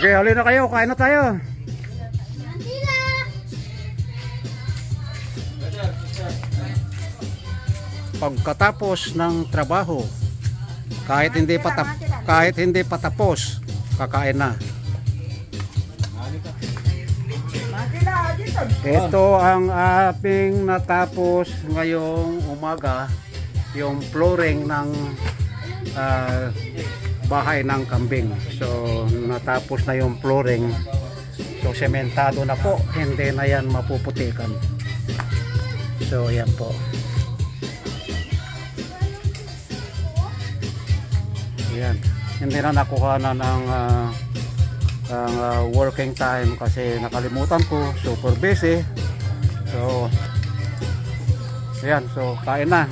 Okay, hali na kayo, kain na tayo. Pagkatapos ng trabaho, kahit hindi pa tapos, kakain na. Ito ang ating natapos ngayong umaga, yung flooring ng bahay ng kambing. So natapos na yung flooring. So sementado na po, hindi na yan mapuputikan. So yan po. Yan. Hindi na nakuha na ng working time kasi nakalimutan ko, super busy. So yan, so kain na.